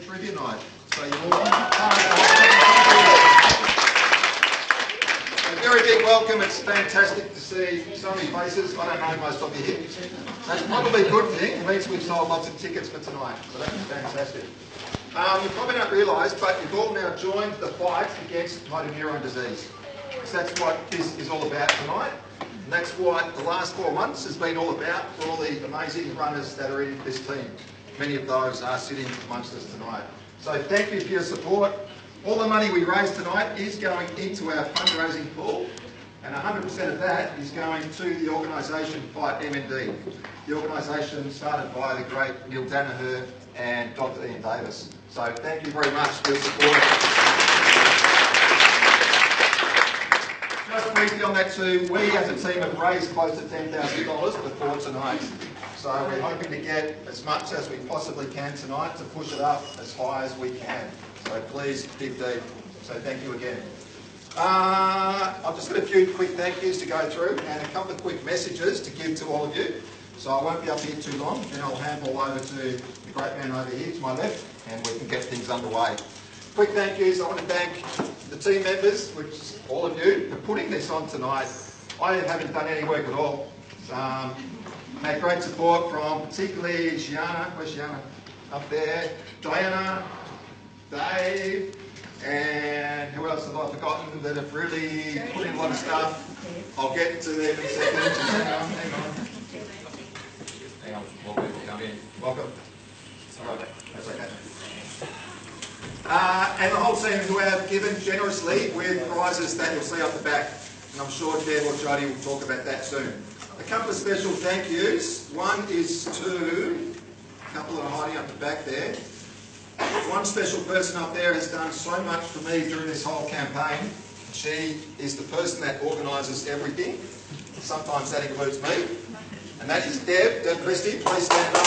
Trivia night. So you're all a very big welcome. It's fantastic to see so many faces. I don't know most of you here. That's probably a good thing. It means we've sold lots of tickets for tonight. So that's fantastic. You probably don't realise, but you've all now joined the fight against motor neuron disease. So that's what this is all about tonight. And that's what the last 4 months has been all about for all the amazing runners that are in this team. Many of those are sitting amongst us tonight. So thank you for your support. All the money we raise tonight is going into our fundraising pool, and 100% of that is going to the organisation Fight MND, the organisation started by the great Neil Danaher and Dr. Ian Davis. So thank you very much for your support. Just briefly on that too, we as a team have raised close to $10,000 before tonight. So we're hoping to get as much as we possibly can tonight to push it up as high as we can. So please dig deep. So thank you again. I've just got a few quick thank yous to go through and a couple of quick messages to give to all of you. So I won't be up here too long, and I'll hand all over to the great man over here to my left, and we can get things underway. Quick thank yous. I want to thank the team members, which is all of you, for putting this on tonight. I haven't done any work at all. Had great support from particularly Gianna, where's Gianna? Up there, Diana, Dave, and who else have I forgotten that have really put in a lot of stuff. I'll get to them in a second. Hang on, more people come in. Welcome. Alright, that's okay. And the whole team who have given generously with prizes that you'll see up the back. And I'm sure Deb or Jodie will talk about that soon. A couple of special thank yous. One is to a couple that are hiding up the back there. One special person up there has done so much for me during this whole campaign. She is the person that organises everything. Sometimes that includes me. And that is Deb Christie. Please stand up.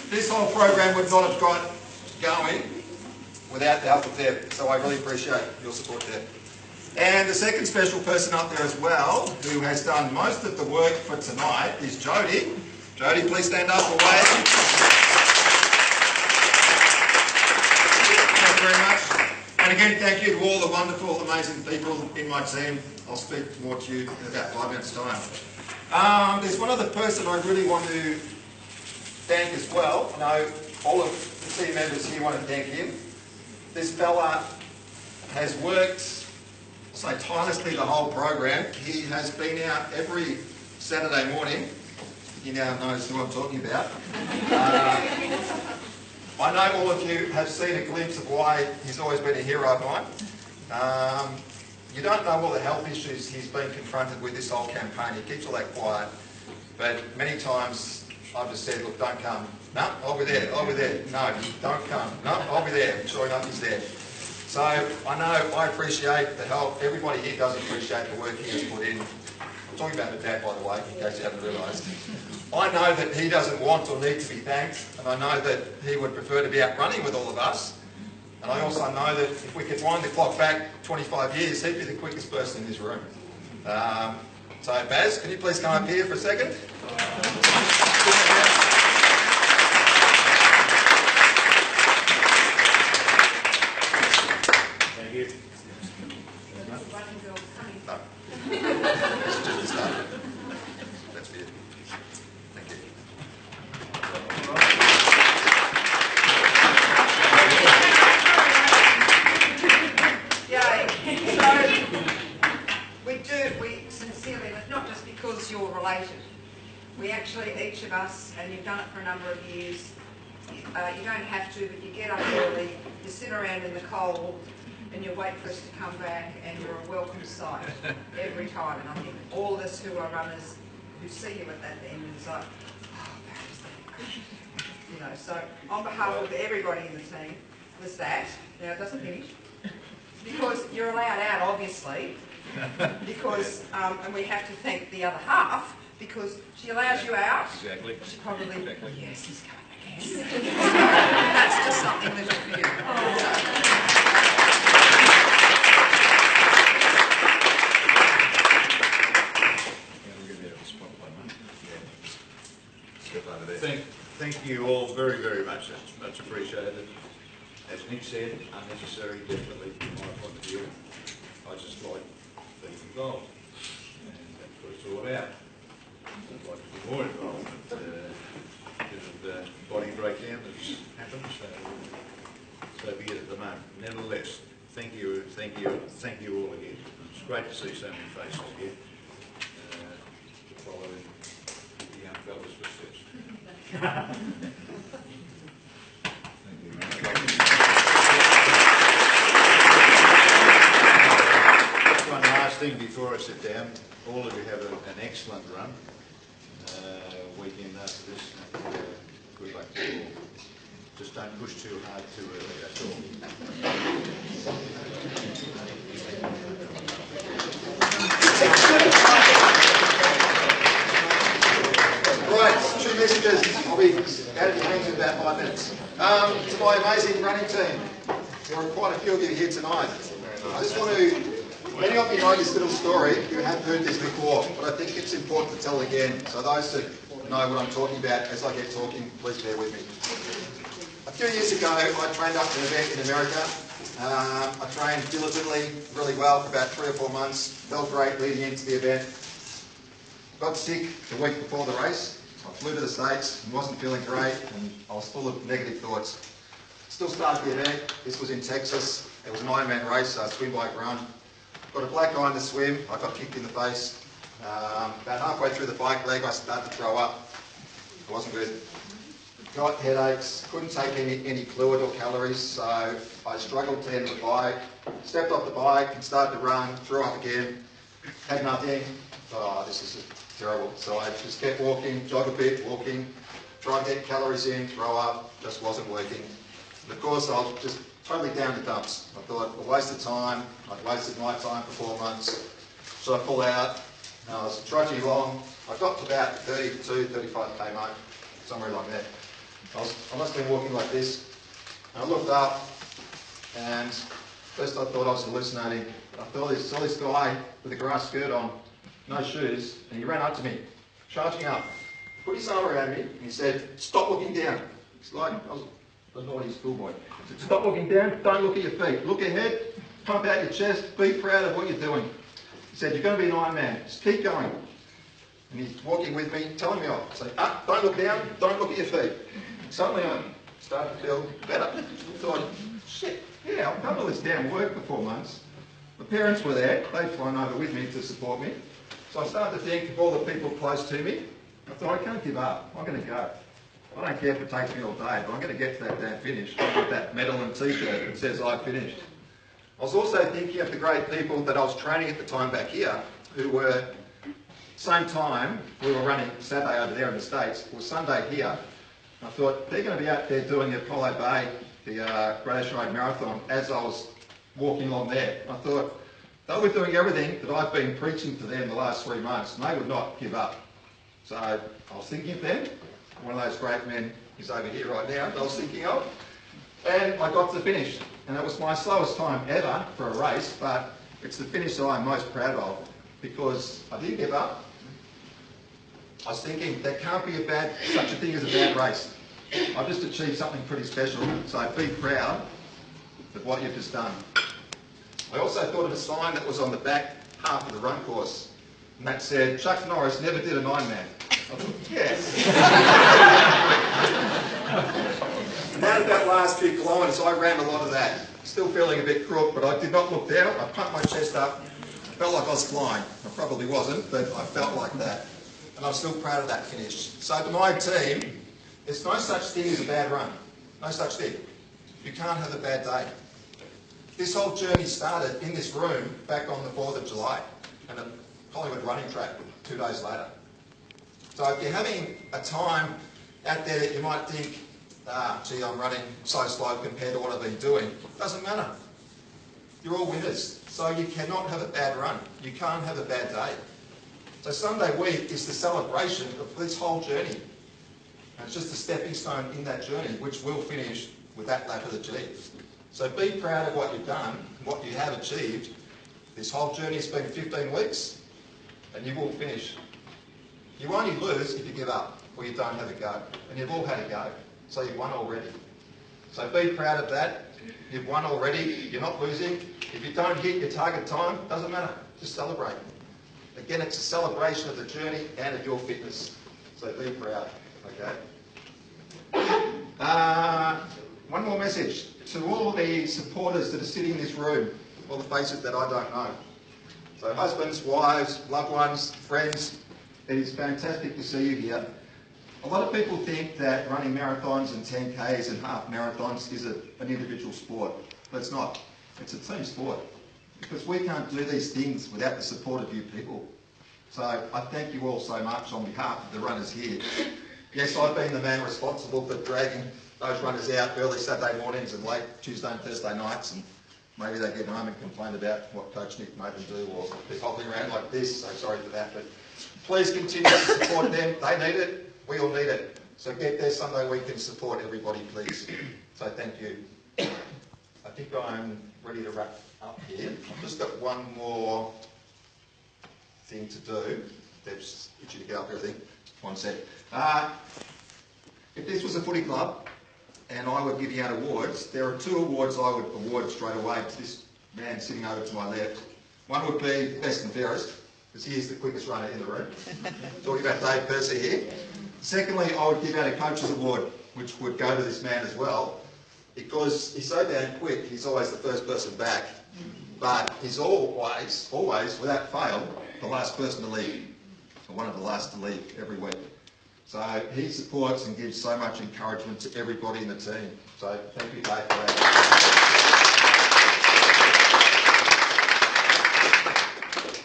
This whole program would not have got going without the help of Deb. So I really appreciate your support, Deb. And the second special person up there as well, who has done most of the work for tonight, is Jodie. Jodie, please stand up and wave. Thank you very much. And again, thank you to all the wonderful, amazing people in my team. I'll speak more to you in about 5 minutes' time. There's one other person I really want to thank as well. I know all of the team members here want to thank him. This fella has worked tirelessly the whole program. He has been out every Saturday morning. He now knows who I'm talking about. I know all of you have seen a glimpse of why he's always been a hero of mine. You don't know all the health issues he's been confronted with this whole campaign. He keeps all that quiet. But many times I've just said, look, don't come. No, I'll be there. I'll be there. No, don't come. No, I'll be there. Sure enough, he's there. So I know I appreciate the help. Everybody here does appreciate the work he has put in. I'm talking about my dad, by the way, in case you haven't realised. I know that he doesn't want or need to be thanked, and I know that he would prefer to be out running with all of us. And I also know that if we could wind the clock back 25 years, he'd be the quickest person in this room. So Baz, can you please come up here for a second? We actually, each of us, and you've done it for a number of years, you don't have to, but you get up early, you sit around in the cold, and you wait for us to come back, and you're a welcome sight every time. And I think all of us who are runners, who see you at that end, is like, oh, that is that. You know, so on behalf of everybody in the team, was that. Now, it doesn't finish. Because you're allowed out, obviously, because, and we have to thank the other half, because she allows you out. Exactly. She probably, exactly. Yes, he's coming again. That's just something that for you. step over there. Thank you all very, very much. That's much appreciated. As Nick said, unnecessary, definitely, from my point of view. I just like being involved, and that's what it's all about. I'd like to be more involved, but because of the body breakdown that's happened, so be it at the moment. Nevertheless, thank you all again. It's great to see so many faces here to follow in the young fella's footsteps. One last thing before I sit down. All of you have an excellent run. Weekend after this. Good luck to you all. Just don't push too hard too early, that's all. Right, 2 messages. I'll be out of your hands in about 5 minutes. To my amazing running team, there are quite a few of you here tonight. I just want to, many of you know this little story, you have heard this before, but I think it's important to tell again. So those that know what I'm talking about, as I get talking, please bear with me. A few years ago, I trained up for an event in America. I trained diligently, really well for about 3 or 4 months. Felt great leading into the event. Got sick the week before the race. I flew to the States and wasn't feeling great, and I was full of negative thoughts. Still started the event. This was in Texas. It was an Ironman race, so swim, bike, run. Got a black eye in the swim. I got kicked in the face. About halfway through the bike leg, I started to throw up. It wasn't good. Got headaches, couldn't take any fluid or calories, so I struggled to end the bike. Stepped off the bike and started to run, threw up again. Had nothing. Oh, this is terrible. So I just kept walking, jog a bit, walking, try and get calories in, throw up, just wasn't working. And of course, I was just totally down to dumps. I thought, a waste of time. I'd wasted my time for 4 months. So I pulled out. And I was trudging along. I got to about 32, 35 km, somewhere like that. I must have been walking like this. And I looked up, and first I thought I was hallucinating. I saw this guy with a grass skirt on, no shoes, and he ran up to me, charging up, put his arm around me, and he said, "Stop looking down." It's like I was a naughty schoolboy. He said, "Stop looking down, don't look at your feet. Look ahead, pump out your chest, be proud of what you're doing." He said, "You're going to be an Ironman, just keep going." And he's walking with me, telling me off. Saying, "Up, don't look down, don't look at your feet." Suddenly I started to feel better. I thought, shit, yeah, I've done all this damn work for 4 months. My parents were there, they'd flown over with me to support me. So I started to think of all the people close to me. I thought, I can't give up, I'm going to go. I don't care if it takes me all day, but I'm going to get to that damn finish. I've got that medal and t-shirt that says I finished. I was also thinking of the great people that I was training at the time back here, who were, same time, we were running Saturday over there in the States, it was Sunday here. I thought, they're going to be out there doing the Apollo Bay, the Great Ocean Road Marathon, as I was walking along there. I thought, they were doing everything that I've been preaching to them the last 3 months, and they would not give up. So I was thinking of them. One of those great men is over here right now that I was thinking of. And I got to the finish. And it was my slowest time ever for a race, but it's the finish that I'm most proud of, because I didn't give up. I was thinking, there can't be such a thing as a bad race. I've just achieved something pretty special, so be proud of what you've just done. I also thought of a sign that was on the back half of the run course, and that said, "Chuck Norris never did an Ironman." I thought, yes. And out of that last few kilometres, I ran a lot of that. Still feeling a bit crook, but I did not look down. I pumped my chest up. I felt like I was flying. I probably wasn't, but I felt like that. And I'm still proud of that finish. So to my team, there's no such thing as a bad run. No such thing. You can't have a bad day. This whole journey started in this room back on the 4th of July and at Hollywood running track 2 days later. So if you're having a time out there that you might think, gee, I'm running so slow compared to what I've been doing, it doesn't matter. You're all winners. So you cannot have a bad run. You can't have a bad day. So Sunday week is the celebration of this whole journey. And it's just a stepping stone in that journey, which will finish with that lap of the G. So be proud of what you've done, what you have achieved. This whole journey has been 15 weeks, and you will finish. You only lose if you give up. or you don't have a go. And you've all had a go, so you've won already. So be proud of that. You've won already, you're not losing. If you don't hit your target time, doesn't matter, just celebrate. Again, it's a celebration of the journey and of your fitness. So be proud, okay? One more message to all the supporters that are sitting in this room, all the faces that I don't know. So husbands, wives, loved ones, friends, it is fantastic to see you here. A lot of people think that running marathons and 10Ks and half marathons is an individual sport, but it's not. It's a team sport, because we can't do these things without the support of you people. So I thank you all so much on behalf of the runners here. Yes, I've been the man responsible for dragging those runners out early Saturday mornings and late Tuesday and Thursday nights, and maybe they get home and complain about what Coach Nick made them do, or they're hopping around like this, so sorry for that. But please continue to support them. They need it, we all need it. So get there Sunday week and support everybody, please. So thank you. I think I'm ready to wrap up here. I've just got one more thing to do. Deb's itching to get up here, I think. One sec. If this was a footy club and I were giving out awards, there are 2 awards I would award straight away to this man sitting over to my left. One would be best and fairest, because he is the quickest runner in the room. Talking about Dave Percy here. Secondly, I would give out a coach's award, which would go to this man as well, because he's so damn quick, he's always the first person back, but he's always, without fail, the last person to leave, or one of the last to leave every week. So he supports and gives so much encouragement to everybody in the team. So thank you, Dave, for that.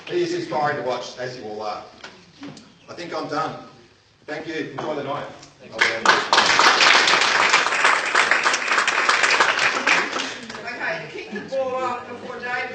He is inspiring to watch, as you all are. I think I'm done. Thank you. Enjoy the night. Okay, to kick the ball off before Dave